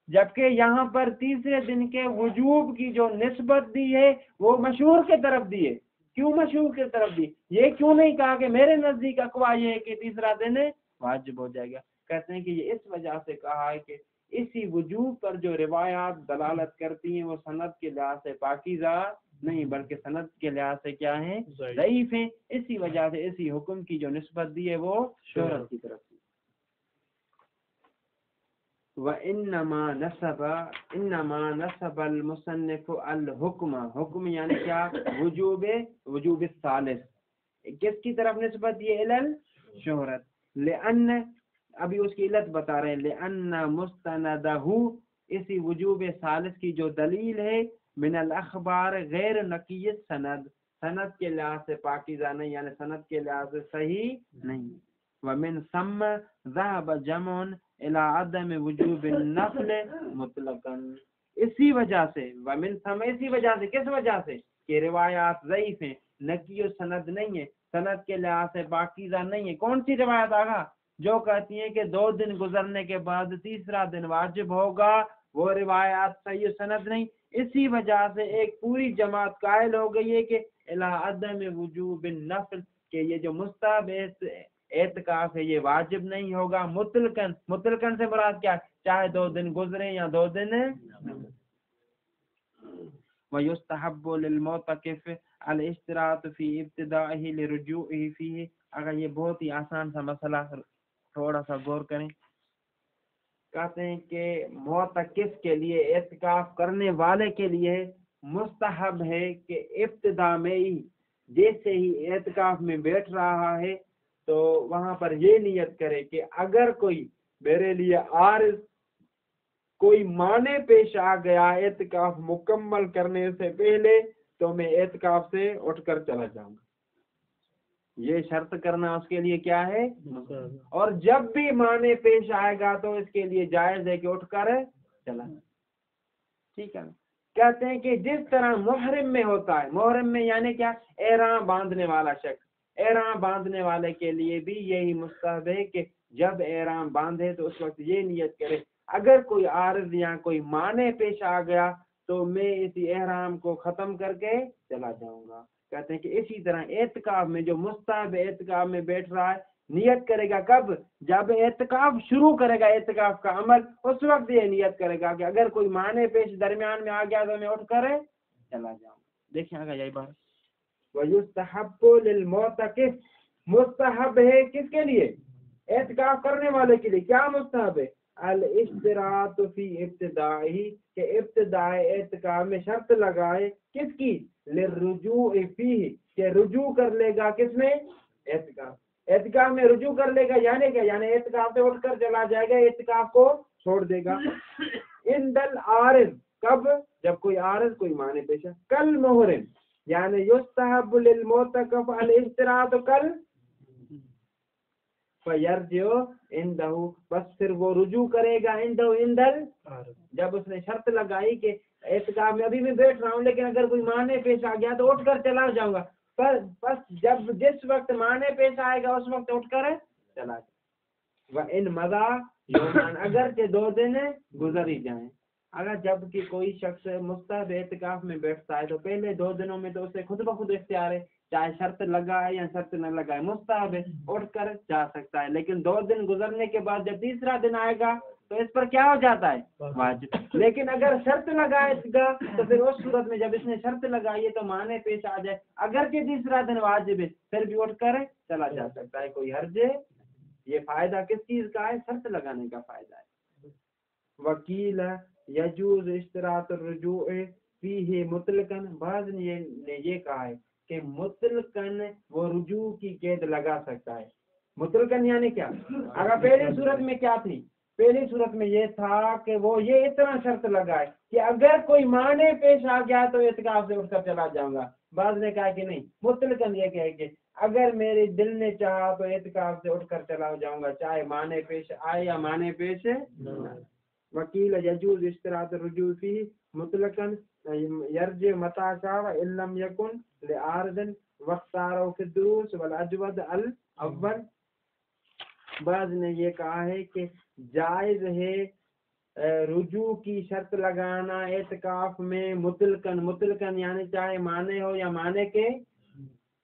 جبکہ یہاں پر تیسرے دن کے وجوب کی جو نسبت دی ہے وہ مشہور کے طرف دی ہے۔ کیوں مشہور کی طرف دی؟ یہ کیوں نہیں کہا کہ میرے نزدیک اقوا یہ ہے کہ تیسرا دن واجب ہو جائے گا؟ کہتے ہیں کہ یہ اس وجہ سے کہا ہے کہ اسی وجوب پر جو روایات دلالت کرتی ہیں وہ سند کے لحاظ سے پاکیزہ نہیں، بلکہ سند کے لحاظ سے کیا ہیں؟ ضعیف ہیں، اسی وجہ سے اسی حکم کی جو نسبت دی ہے وہ شہرت کی طرف دی۔ وَإِنَّمَا نَسَبَ الْمُصَنِّفُ الْحُكْمَ، حکم یعنی کیا؟ وجوب الثالث، کس کی طرف نسبت یہ؟ علل شہرت، لأن، ابھی اس کی علت بتا رہے ہیں، لأن مستندہ، اسی وجوب ثالث کی جو دلیل ہے، من الاخبار غیر نقی سند، سند کے لحاظ سے پاکیزہ نہیں، یعنی سند کے لحاظ سے صحیح نہیں۔ ومن ثم ذهب جمع الى عدم وجوب النفل مطلقا، اسی وجہ سے، ومن ثم اسی وجہ سے، کس وجہ سے؟ کہ روایات ضعیف ہیں، نقی و سند نہیں ہے، سند کے لحاظ سے پاکیزہ نہیں ہے۔ کون سی روایت آگا؟ جو کہتی ہیں کہ 2 دن گزرنے کے بعد تیسرا دن واجب ہوگا، وہ روایات صحیح سند نہیں، اسی وجہ سے ایک پوری جماعت قائل ہو گئی ہے کہ الی عدم وجوب النفل، کہ یہ جو مستحب اعتکاف ہے یہ واجب نہیں ہوگا مطلقاً سے مراد کیا؟ چاہے 2 دن گزرے یا 2 دن۔ وَيُسْتَحَبُّ لِلْمُعْتَكِفِ الْاشْتِرَاطُ فِي ابْتِدَائِهِ لِرُجُوعِهِ فِيهِ، اگر یہ بہت ہی آسان سا مسئلہ، تھوڑا سا غور کریں۔ کہتے ہیں کہ معتکف کے لیے، اعتکاف کرنے والے کے لیے مستحب ہے کہ ابتدا میں ہی، جیسے ہی اعتکاف میں بیٹھ رہا ہے تو وہاں پر یہ نیت کرے کہ اگر کوئی میرے لیے عارض، کوئی معنی پیش آ گیا اعتکاف مکمل کرنے سے پہلے، تو میں اعتکاف سے اٹھ کر چلا جاؤں گا. یہ شرط کرنا اس کے لیے کیا ہے؟ اور جب بھی معنی پیش آئے گا تو اس کے لیے جائز ہے کہ اٹھ کر چلا. ٹھیک ہے. کہتے ہیں کہ جس طرح محرم میں ہوتا ہے، محرم میں یعنی کیا؟ احرام باندھنے والا شخص، احرام باندھنے والے کے لیے بھی یہی مستحب ہے کہ جب احرام باندھے تو اس وقت یہ نیت کرے اگر کوئی عارض یا کوئی معنی پیش آ گیا تو میں اسی احرام کو ختم کر کے چلا جاؤں گا. کہتے ہیں کہ اسی طرح اعتکاف میں جو مستحب اعتکاف میں بیٹھ رہا ہے نیت کرے گا کب؟ جب اعتکاف شروع کرے گا اعتکاف کا عمل، اس وقت یہ نیت کرے گا کہ اگر کوئی معنی پیش درمیان میں آ گیا تو میں اٹھ کر چلا جاؤں. دیکھیں آگے یہی بات. وَيُسْتَحَبُّ لِلْمُعْتَكِفِ، مستحب ہے کس کے لیے؟ اعتکاف کرنے والے کے لیے. کیا مستحب ہے؟ الاشتراط فی ابتدائہ، کہ ابتدائی اعتکاف میں شرط لگائے کس کی؟ للرجوع فیہ، کہ رجوع کر لے گا کس میں؟ اعتکاف. اعتکاف میں رجوع کر لے گا یعنی کیا؟ یعنی اعتکاف سے اٹھ کر چلا جائے گا، اعتکاف کو چھوڑ دے گا. عند العارض، کب؟ جب کوئی عارض کوئی معنی پیش ہے. کل محرم، یعنی یستحب للمعتکف الاشتراط کل فیرجع عندہ، بس پھر وہ رجوع کرے گا عندہ جب اس نے شرط لگائی کہ اعتکاف میں ابھی میں بیٹھ رہا ہوں لیکن اگر کوئی معنی پیش آ گیا تو اٹھ کر چلا جاؤں گا. بس جب جس وقت معنی پیش آئے گا اس وقت اٹھ کر چلا جائے. وَإِنْ مَضَىٰ یومان، اگر کہ 2 دن گزر ہی جائیں. اگر جب کہ کوئی شخص مستحب اعتکاف میں بیٹھتا ہے تو پہلے 2 دنوں میں تو اسے خود بخود اختیار ہے، چاہے شرط لگائے یا شرط نہ لگائے، مستحب ہے، اٹھ کر جا سکتا ہے. لیکن 2 دن گزرنے کے بعد جب تیسرا دن آئے گا تو اس پر کیا ہو جاتا ہے؟ واجب. لیکن اگر شرط لگائے گا تو پھر اس صورت میں جب اس نے شرط لگائی ہے تو معنی پیش آ جائے اگر کہ تیسرا دن واجب ہے پھر بھی اٹھ کر چلا جا سکتا ہے، کوئی حرج ہے. یہ فائدہ کس چیز کا ہے؟ شرط لگانے کا فائدہ ہے. وکیل یجوز اشتراط الرجوع فیہ مطلقاً، بعض نے یہ کہا ہے کہ مطلقاً وہ رجوع کی قید لگا سکتا ہے. مطلقاً یعنی کیا؟ اگر پہلی صورت میں کیا تھی؟ پہلی صورت میں یہ تھا کہ وہ یہ اتنا شرط لگائے کہ اگر کوئی معنی پیش آ گیا تو اعتکاف سے اٹھ کر چلا جاؤں گا. بعض نے کہا کہ نہیں، مطلقاً یہ کہے کہ اگر میرے دل نے چاہا تو اعتکاف سے اٹھ کر چلا جاؤں گا چاہے معنی پیش آئے یا معنی پیش نہ. وکیل یجوز اشتراط الرجوع فیہ مطلقاً یرجع متى شاء ان لم يكن لعارض واختاروا في الدروس والاجود الاول. بعض نے یہ کہا ہے کہ جائز ہے رجوع کی شرط لگانا اعتکاف میں مطلقاً یعنی چاہے معنی ہو یا معنی کے.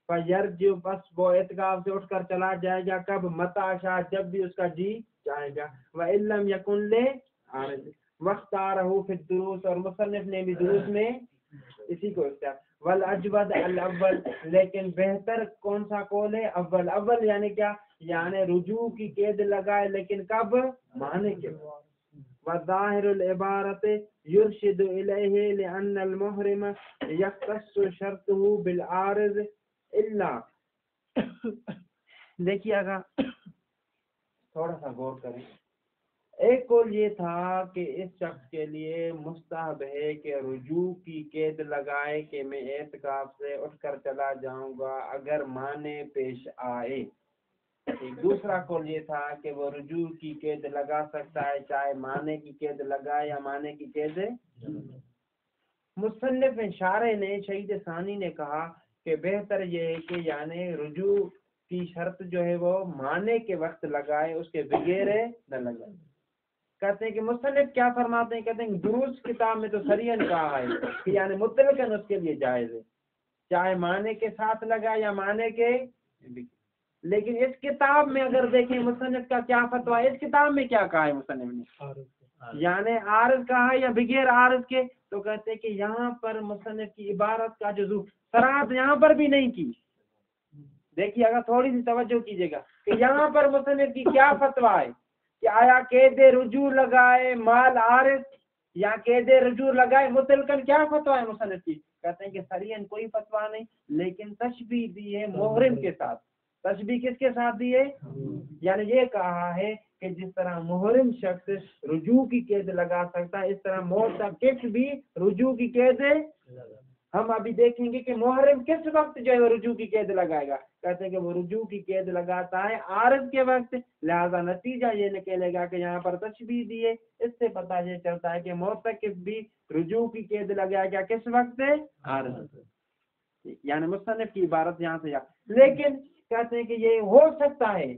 فیرجع، بس وہ اعتکاف سے اٹھ کر چلا جائے گا کب؟ متى شاء، جب بھی اس کا جی چاہے گا. وان لم يكن لعارض واختاروا في الدروس، اور مصنف نے بھی دروس میں اسی کو اختیار. والاجود الاول، لیکن بہتر کون سا قول ہے؟ اول یعنی کیا؟ یعنی رجوع کی قید لگائے لیکن کب؟ معنی کے. وظاہر العبارت یرشد الیہ لان المحرم یختص شرطه بالعارض الا. دیکھیے اگر تھوڑا سا غور کریں، ایک قول یہ تھا کہ اس شخص کے لیے مستحب ہے کہ رجوع کی قید لگائے کہ میں اعتکاف سے اٹھ کر چلا جاؤں گا اگر معنی پیش آئے. ایک دوسرا قول یہ تھا کہ وہ رجوع کی قید لگا سکتا ہے چاہے معنی کی قید لگائے یا معنی کی قید. مصنف شارح نے شہید ثانی نے کہا کہ بہتر یہ ہے کہ یعنی رجوع کی شرط جو ہے وہ معنی کے وقت لگائے، اس کے بغیر نہ لگائے. کہتے ہیں کہ مصنف کیا فرماتے ہیں؟ کہتے ہیں دروس کتاب میں تو صریحاً کہا ہے کہ یعنی مطلقاً اس کے لیے جائز ہے چاہے معنی کے ساتھ لگا یا معنی کے. لیکن اس کتاب میں اگر دیکھیں مصنف کا کیا فتویٰ، اس کتاب میں کیا کہا ہے مصنف نے؟ یعنی عارض کہا یا بغیر عارض کے؟ تو کہتے ہیں کہ یہاں پر مصنف کی عبارت کا جو صراحت یہاں پر بھی نہیں کی. دیکھیے اگر تھوڑی سی توجہ کیجیے گا کہ یہاں پر مصنف کی کیا فتویٰ ہے کہ آیا قید رجوع لگائے مال عارض یا قید رجوع لگائے مطلقاً، کیا فتویٰ ہے مصنف کی؟ کہتے ہیں کہ صریحاً کوئی فتویٰ نہیں، لیکن تشبیہ دی ہے محرم کے ساتھ. تشبیہ کس کے ساتھ دی ہے؟ یعنی یہ کہا ہے کہ جس طرح محرم شخص رجوع کی قید لگا سکتا ہے اس طرح معتکف بھی رجوع کی قید ہم ابھی دیکھیں گے کہ محرم کس وقت جو ہے رجوع کی قید لگائے گا. کہتے ہیں کہ وہ رجوع کی قید لگاتا ہے عارض کے وقت. لہذا نتیجہ یہ نکلے گا کہ یہاں پر تشبیہ دیے, اس سے پتہ یہ چلتا ہے کہ معتکف بھی رجوع کی قید لگائے گا کس وقت؟ عارض. یعنی مصنف کی عبارت یہاں سے لیکن کہتے ہیں کہ یہ ہو سکتا ہے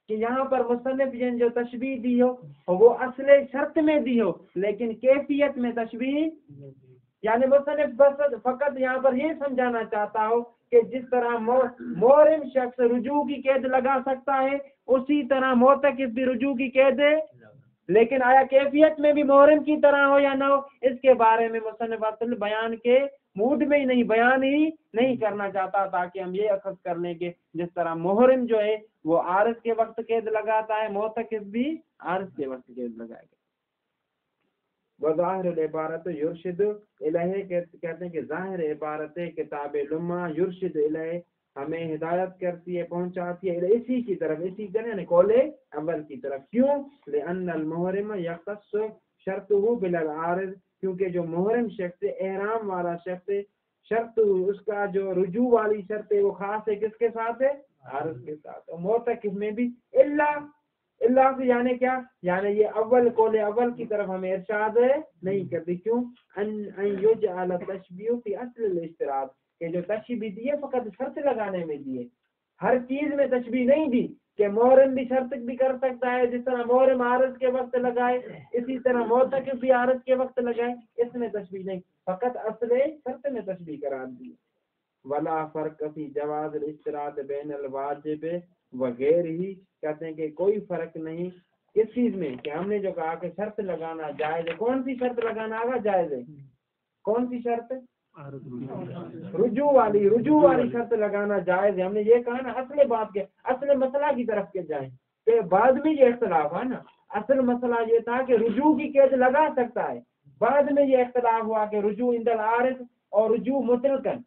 کہ یہاں پر مصنف نے جو تشبیہ دی ہو وہ اصل شرط میں دی ہو لیکن کیفیت میں تشبیہ, یعنی مصنف بس فقط یہاں پر یہ سمجھانا چاہتا ہو کہ جس طرح محرم شخص رجوع کی قید لگا سکتا ہے اسی طرح معتکف بھی رجوع کی قید ہے. لیکن آیا کیفیت میں بھی محرم کی طرح ہو یا نہ ہو, اس کے بارے میں مصنف اصل بیان کے موڈ میں ہی نہیں, بیان ہی نہیں کرنا چاہتا, تاکہ ہم یہ اخذ کر لیں کہ جس طرح محرم جو ہے وہ عارض کے وقت قید لگاتا ہے معتکف بھی عارض کے وقت قید لگائے گا. وظاہر العبارت یرشد الیہ, کہتے ہیں کہ ظاہر عبارت کتاب لمہ یرشد الیہ ہمیں ہدایت کرتی ہے, پہنچاتی ہے اسی کی طرف, اسی طرح یعنی قول اول کی طرف. کیوں؟ لأن المحرم یختص شرطہ بالعارض, کیونکہ جو محرم شخص احرام والا شخص شرط اس کا جو رجوع والی شرط ہے وہ خاص ہے کس کے ساتھ ہے؟ عارض کے ساتھ. اور معتکف میں بھی اللہ سے یعنی کیا؟ یعنی یہ اول قول اول کی طرف ہمیں ارشاد نہیں کرتی. کیوں؟ ان یجعل تشبیہ فی اصل الاشتراط, کہ جو تشبیہ دی ہے فقط شرط لگانے میں دی ہے, ہر چیز میں تشبیہ نہیں دی. کہ محرم بھی شرط بھی کر سکتا ہے, جس طرح محرم عارض کے وقت لگائے اسی طرح معتکف بھی عارض کے وقت لگائے, اس میں تشبیہ نہیں, فقط اصل شرط میں تشبیہ قرار دی. ولا فرق فی جواز الاشتراط بین الواجب وغیر ہی, کہتے ہیں کہ کوئی فرق نہیں اس چیز میں کہ ہم نے جو کہا کہ شرط لگانا جائز ہے. کون سی شرط لگانا آگا جائز ہے؟ کون سی شرط؟ رجوع والی شرط لگانا جائز ہے. ہم نے یہ کہا نا اصل بات کے اصل مسئلہ کی طرف کے جائیں, کہ بعد میں یہ اختلاف ہے نا. اصل مسئلہ یہ تھا کہ رجوع کی قید لگا سکتا ہے, بعد میں یہ اختلاف ہوا کہ رجوع عند العارض اور رجوع مطلقاً.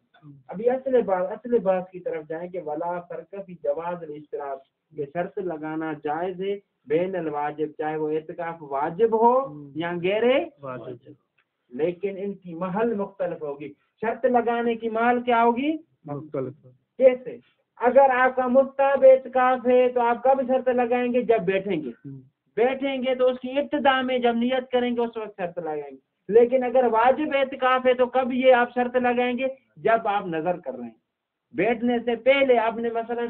ابھی اصل بات کی طرف جائیں کہ ولا فرق فی جواز الاشتراط, یہ شرط لگانا جائز ہے بین الواجب, چاہے وہ اعتکاف واجب ہو یا غیر واجب, لیکن ان کی محل مختلف ہوگی. شرط لگانے کی محل کیا ہوگی؟ مختلف. کیسے؟ اگر آپ کا مستحب اعتکاف ہے تو آپ کب شرط لگائیں گے؟ جب بیٹھیں گے تو اس کی ابتدا میں جب نیت کریں گے اس وقت شرط لگائیں گے. لیکن اگر واجب اعتکاف ہے تو کب یہ آپ شرط لگائیں گے؟ جب آپ نظر کر رہے ہیں, بیٹھنے سے پہلے آپ نے مثلا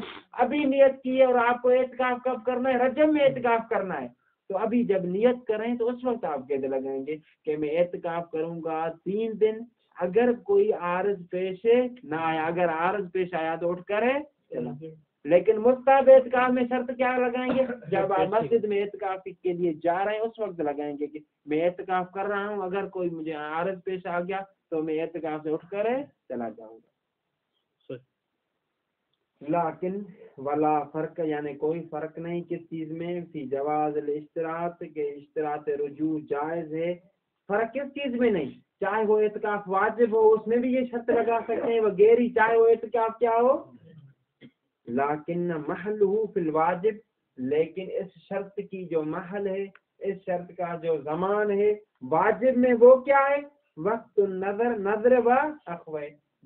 ابھی نیت کی ہے اور آپ کو اعتکاف کب کرنا ہے؟ رجب میں اعتکاف کرنا ہے, تو ابھی جب نیت کریں تو اس وقت آپ قید لگائیں گے کہ میں اعتکاف کروں گا 3 دن. اگر کوئی عارض پیش نہ آیا, اگر عارض پیش آیا تو اٹھ کر چلا. لیکن مستحب اعتکاف میں شرط کیا لگائیں گے؟ جب آپ مسجد میں اعتکاف کے لیے جا رہے ہیں اس وقت لگائیں گے کہ میں اعتکاف کر رہا ہوں, اگر کوئی مجھے عارض پیش آ گیا تو میں اعتکاف سے اٹھ کر چلا جاؤں گا. لیکن ولا فرق, یعنی کوئی فرق نہیں کس چیز میں؟ فی جواز الاشتراط, کے اشتراط رجوع جائز ہے. فرق کس چیز میں نہیں, چاہے وہ اعتکاف واجب ہو اس میں بھی یہ شرط لگا سکتے ہیں, وہ غیری چاہے وہ اعتکاف کیا ہو. لیکن محلہ فی الواجب, لیکن اس شرط کی جو محل ہے, اس شرط کا جو زمان ہے واجب میں وہ کیا ہے؟ وقت نظر و اخوہ,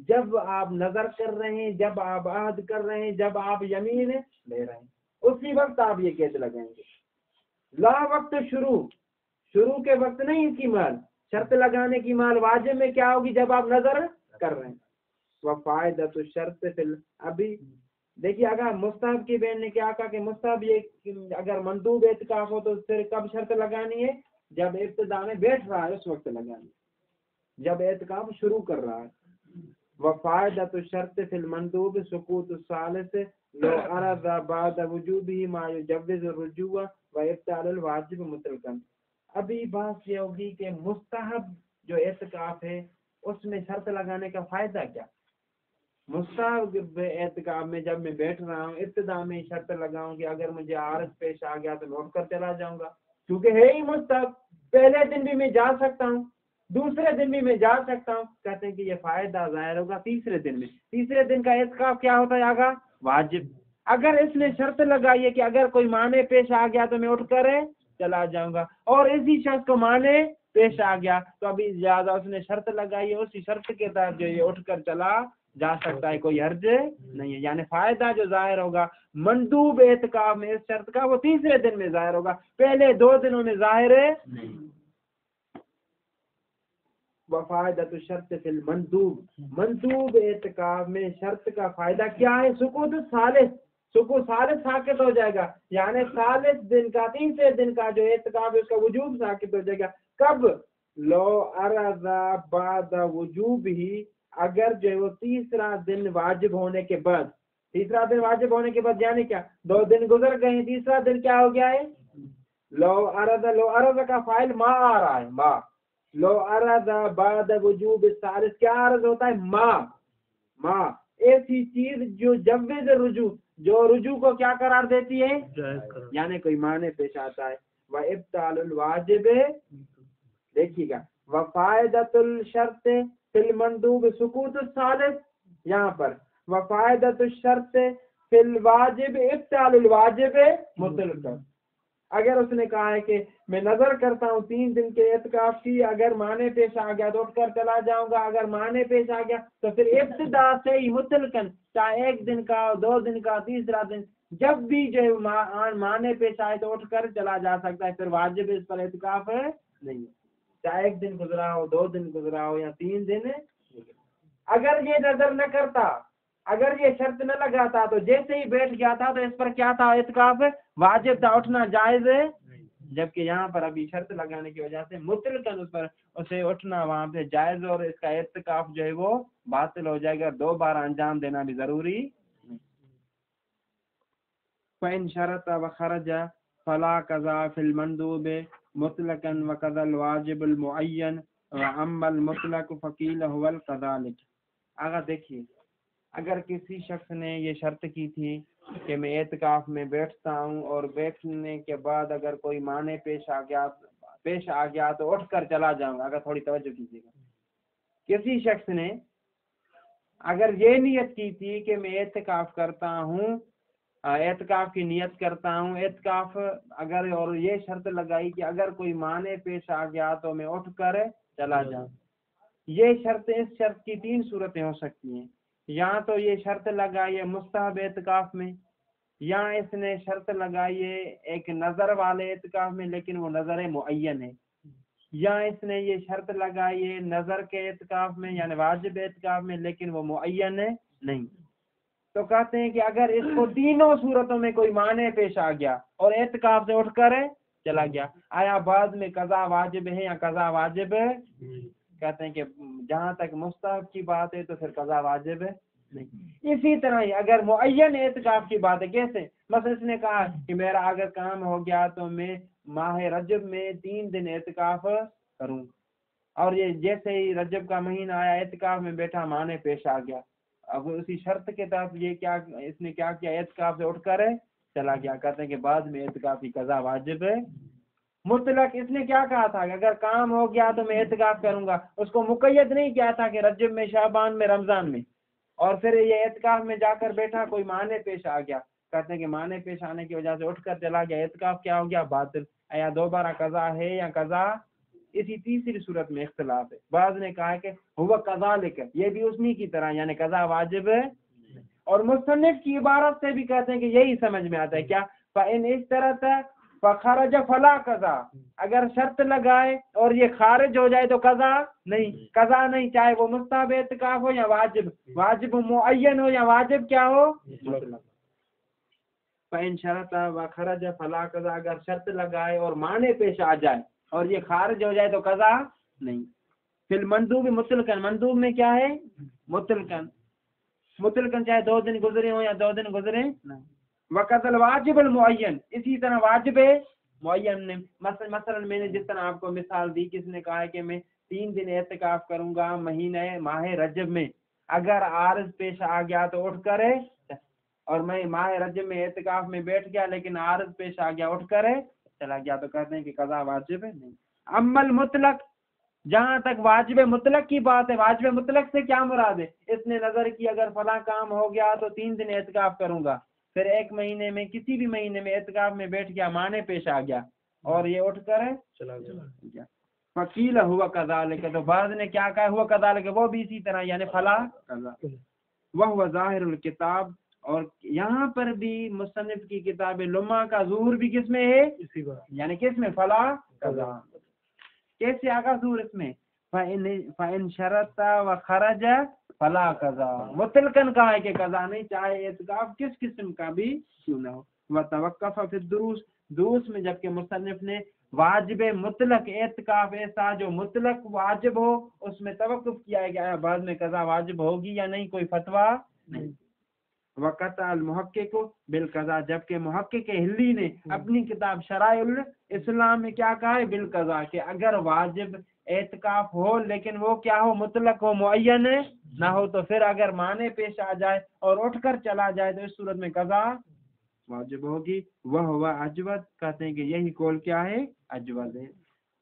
جب آپ نظر کر رہے ہیں, جب آپ عہد کر رہے ہیں, جب آپ یمین لے رہے ہیں, اسی وقت آپ یہ قید لگائیں گے. لا وقت شروع کے وقت نہیں اس کی مال. شرط لگانے کی مال واجب میں کیا ہوگی؟ جب آپ نظر کر رہے ہیں. وفائدۃ الشرط فی, ابھی دیکھیے اگر مستحب کی بہن نے کیا کہا کہ مستحب یہ اگر مندوب اعتکاف ہو تو پھر کب شرط لگانی ہے؟ جب ابتدا میں بیٹھ رہا ہے اس وقت لگانی, جب اعتکاف شروع کر رہا ہے. وفائدۃ الشرط فی المندوب سقوط الثالث لو عرض بعد وجوبه ما يجوز الرجوع وابطال الواجب مطلقا. ابھی بات یہ ہوگی کہ مستحب جو اعتکاف ہے اس میں شرط لگانے کا فائدہ کیا؟ مستحب اعتکاف میں جب میں بیٹھ رہا ہوں ابتدا میں شرط لگاؤں کہ اگر مجھے عارض پیش آ گیا تو لوٹ کر چلا جاؤں گا, کیونکہ ہے ہی مستحب. پہلے دن بھی میں جا سکتا ہوں, دوسرے دن بھی میں جا سکتا ہوں. کہتے ہیں کہ یہ فائدہ ظاہر ہوگا تیسرے دن میں. تیسرے دن کا اعتکاف کیا ہوتا ہے آگا؟ واجب. اگر اس نے شرط لگائی ہے کہ اگر کوئی معنی پیش آ گیا تو میں اٹھ کر چلا جاؤں گا, اور اسی شخص کو معنی پیش آ گیا تو ابھی زیادہ اس نے شرط لگائی ہے، اسی شرط کے تحت جو یہ اٹھ کر چلا جا سکتا ہے، کوئی حرج نہیں ہے. یعنی فائدہ جو ظاہر ہوگا مندوب اعتکاف میں اس شرط کا وہ تیسرے دن میں ظاہر ہوگا، پہلے 2 دنوں میں ظاہر ہے نہیں. وفائدۃ الشرط فی المندوب، مندوب اعتکاف میں شرط کا فائدہ کیا ہے؟ سکوت الثالث، سکوت ثالث ساقط ہو جائے گا، یعنی ثالث دن کا تیسرے دن کا جو اعتکاف ہے اس کا وجوب ساقط ہو جائے گا. کب؟ لو اراد بعد وجوب ہی، اگر جو ہے وہ تیسرا دن واجب ہونے کے بعد، تیسرا دن واجب ہونے کے بعد یعنی کیا 2 دن گزر گئے ہیں، تیسرا دن کیا ہو گیا ہے؟ لو اراد، لو اراد کا فاعل ما آ رہا ہے، ما. لو اراد بعد وجوب الثالث کیا عرض ہوتا ہے؟ ما ایسی چیز جو جوز رجوع، جو رجوع کو کیا قرار دیتی ہے؟ یعنی کوئی معنی پیش آتا ہے. وابطال الواجب، دیکھیے گا وفائدۃ الشرط فی المندوب سکوت الثالث، یہاں پر وفائدۃ الشرط فی الواجب ابطال الواجب مطلقا. اگر اس نے کہا ہے کہ میں نظر کرتا ہوں 3 دن کے اعتکاف کی، اگر معنی پیش آ گیا تو اٹھ کر چلا جاؤں گا، اگر معنی پیش آ گیا تو پھر ابتدا سے ہی مطلقاً، چاہے 1 دن کا 2 دن کا تیسرا دن، جب بھی جو ہے معنی پیش آئے تو اٹھ کر چلا جا سکتا ہے، پھر واجب اس پر اعتکاف ہے نہیں، چاہے 1 دن گزرا ہو 2 دن گزرا ہو یا 3 دن. اگر یہ نظر نہ کرتا، اگر یہ شرط نہ لگاتا تو جیسے ہی بیٹھ گیا تھا تو اس پر کیا تھا؟ اعتکاف واجب تھا، اٹھنا جائز ہے. جبکہ یہاں پر ابھی شرط لگانے کی وجہ سے مطلقاً اس پر اسے اٹھنا وہاں پہ جائز، اور اس کا اعتکاف جو ہے وہ باطل ہو جائے گا، دوبارہ انجام دینا بھی ضروری. فَإِن شَرَطَ وَخَرَجَ فَلَا قَضَاءَ فِي الْمَنْدُوبِ مُطْلَقًا وَقَضَى الْوَاجِبُ الْمُعَيَّنُ وَأَمَّا الْمُطْلَقُ فَقِيلَ هُوَ الْكَذَلِكَ. اگر دیکھیے، اگر کسی شخص نے یہ شرط کی تھی کہ میں اعتکاف میں بیٹھتا ہوں اور بیٹھنے کے بعد اگر کوئی معنی پیش آ گیا تو اٹھ کر چلا جاؤں گا. اگر تھوڑی توجہ کیجیے گا، کسی شخص نے اگر یہ نیت کی تھی کہ میں اعتکاف کرتا ہوں، اعتکاف کی نیت کرتا ہوں، اعتکاف اگر، اور یہ شرط لگائی کہ اگر کوئی معنی پیش آ گیا تو میں اٹھ کر چلا جاؤں. یہ شرط، اس شرط کی 3 صورتیں ہو سکتی ہیں. یا تو یہ شرط لگائی ہے مستحب اعتکاف میں، یا اس نے شرط لگائی ہے ایک نظر والے اعتکاف میں لیکن وہ نظر معین ہے، یا اس نے یہ شرط لگائی ہے نظر کے اعتکاف میں یعنی واجب اعتکاف میں لیکن وہ معین ہے نہیں. تو کہتے ہیں کہ اگر اس کو تینوں صورتوں میں کوئی معنی پیش آ گیا اور اعتکاف سے اٹھ کر چلا گیا، آیا بعد میں قضا واجب ہے یا قضا واجب ہے؟ کہتے ہیں کہ جہاں تک مستحب کی بات ہے تو پھر قضا واجب ہے نہیں. اسی طرح ہی اگر معین اعتکاف کی بات ہے، کیسے؟ مثلا اس نے کہا کہ میرا اگر کام ہو گیا تو میں ماہ رجب میں 3 دن اعتکاف کروں، اور یہ جیسے ہی رجب کا مہینہ آیا اعتکاف میں بیٹھا، معنی پیش آ گیا، اب اسی شرط کے تحت یہ کیا اس نے کیا کیا؟ اعتکاف سے اٹھ کر چلا گیا. کہتے ہیں کہ بعد میں اعتکاف کی قضا واجب ہے مطلق. اس نے کیا کہا تھا کہ اگر کام ہو گیا تو میں اعتکاف کروں گا، اس کو مقید نہیں کیا تھا کہ رجب میں، شعبان میں، رمضان میں، اور پھر یہ اعتکاف میں جا کر بیٹھا، کوئی معنی پیش آ گیا. کہتے ہیں کہ معنی پیش آنے کی وجہ سے اٹھ کر چلا گیا، اعتکاف کیا ہو گیا؟ باطل. یا دوبارہ قضا ہے یا قضا؟ اسی تیسری صورت میں اختلاف ہے. بعض نے کہا کہ ہوا کذالک، یہ بھی اسی کی طرح یعنی قضا واجب ہے. اور مصنف کی عبارت سے بھی کہتے ہیں کہ یہی سمجھ میں آتا ہے کیا؟ فَإِنْ اِشْتَرَطَ فَخَرَجَ فَلَا قَضَا، اگر شرط لگائے اور یہ خارج ہو جائے تو قضا نہیں، قضا نہیں، چاہے وہ مستحب اعتکاف ہو یا واجب، واجب معین ہو یا واجب کیا ہو مطلق. فَإِنْ شَرَطَ وَخَرَجَ فَلَا قَضَا، اگر شرط لگائے اور معنی پیش آ جائے اور یہ خارج ہو جائے تو قضا نہیں. فی المندوب مطلقاً، مندوب میں کیا ہے؟ مطلقاً، مطلقاً چاہے 2 دن گزرے ہوں یا 2 دن گزرے نہ. وقت الواجب المعین، اسی طرح واجب معین نے مثلا میں نے جس طرح آپ کو مثال دی، کس نے کہا ہے کہ میں 3 دن اعتکاف کروں گا مہینے ماہ رجب میں، اگر عارض پیش آ گیا تو اٹھ کر، اور میں ماہ رجب میں اعتکاف میں بیٹھ گیا لیکن عارض پیش آ گیا، اٹھ کر چلا گیا، تو کہتے ہیں کہ قضا واجب ہے نہیں. اما المطلق، جہاں تک واجب مطلق کی بات ہے، واجب مطلق سے کیا مراد ہے؟ اس نے نظر کی اگر فلاں کام ہو گیا تو 3 دن اعتکاف کروں گا، پھر 1 مہینے میں کسی بھی مہینے میں اعتکاف میں بیٹھ گیا، معنی پیش آ گیا اور یہ اٹھ کر چلا گیا. فقیل ہوا کذالک، تو بعض نے کیا کہا ہوا کذالک، وہ بھی اسی طرح یعنی فلا قضا، وہ ظاہر الکتاب، اور یہاں پر بھی مصنف کی کتاب لمع کا ظہور بھی کس میں ہے، اسی بات یعنی کس میں، فلا قضا۔ کیسے آگا ظہور اس میں، فَإِن شَرَطَ وَخَرَجَ فَلَا قَضَا، مطلقاً کہا ہے کہ قضا نہیں، چاہے اعتکاف کس قسم کا بھی کیوں نہ ہو۔ وَتَوَقَّفَ فِي الدُّرُوس، دروس میں جبکہ مصنف نے واجب مطلق اعتکاف ایسا جو مطلق واجب ہو اس میں توقف کیا ہے کہ آیا بعد میں قضا واجب ہوگی یا نہیں، کوئی فتویٰ نہیں۔ وقطع المحقق بالقضاء، جبکہ محقق ہلی نے اپنی کتاب شرائع الاسلام میں کیا کہا ہے، بالقضاء، کہ اگر واجب اعتکاف ہو لیکن وہ کیا ہو، مطلق ہو، معین نہ ہو، تو پھر اگر معنی پیش آ جائے اور اٹھ کر چلا جائے تو اس صورت میں قضا واجب ہوگی۔ وہ ہوا اجود، کہتے ہیں کہ یہی قول کیا ہے، اجود ہے۔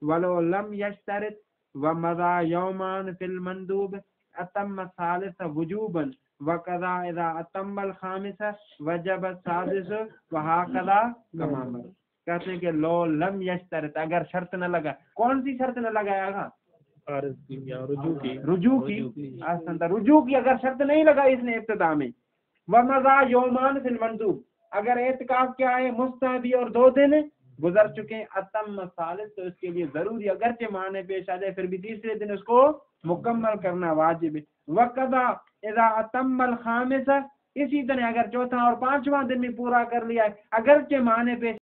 ولو لم یشترط ومضى یومان فی المندوب اتم الثالث وجوبا وقضا اذا اتم الخامس وجب السادس وهكذا كما مر۔ کہتے ہیں کہ لو لم یشترط، اگر شرط نہ لگا، کون سی شرط نہ لگایا گا، رجوع کی، رجوع کی اگر شرط نہیں لگا اس نے ابتدا میں، ومضى یومان فی المندوب، اگر اعتکاف کیا ہے مستحبی اور 2 دن گزر چکے ہیں، اتم ثالث، تو اس کے لیے ضروری اگرچہ معنی پیش آ جائے پھر بھی تیسرے دن اس کو مکمل کرنا واجب ہے۔ وقضا اذا اتم الخامس، اسی طرح اگر چوتھا اور 5واں دن بھی پورا کر لیا ہے اگرچہ معنی پیش